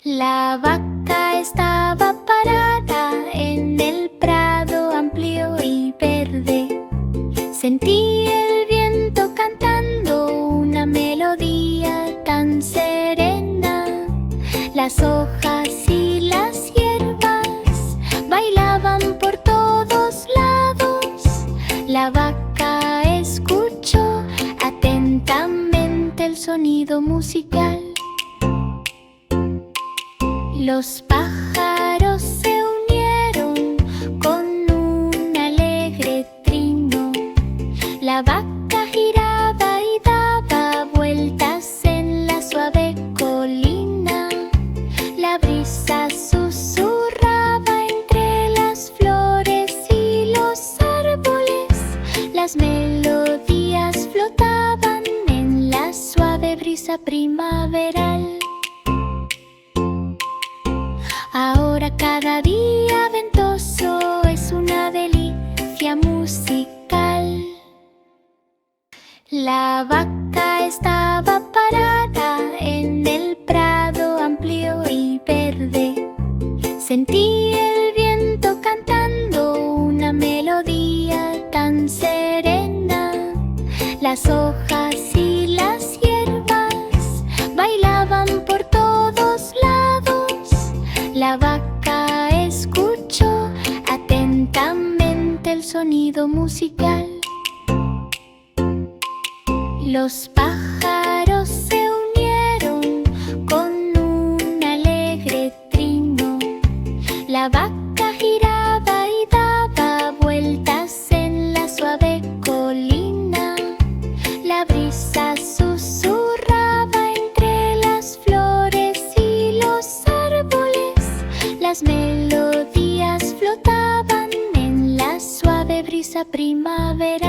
La vaca estaba parada en el prado amplio y verde. Sentí el viento cantando una melodía tan serena. Las hojas y las hierbas bailaban por todos lados. La vaca escuchó atentamente el sonido musical. Los pájaros se unieron con un alegre trino. La vaca giraba y daba vueltas en la suave colina. La brisa susurraba entre las flores y los árboles. Las melodías flotaban en la suave brisa primaveral. Ahora cada día ventoso es una delicia musical. La vaca estaba parada en el prado amplio y verde. Sentí el viento cantando una melodía tan serena. Las hojas y las hierbas bailaban por todos lados. La vaca escuchó atentamente el sonido musical. Los pájaros se unieron con un alegre trino. La vaca giraba y daba vueltas en la suave colina. La brisa susurraba entre las flores y los árboles. Las melodías flotaban en la suave brisa primaveral.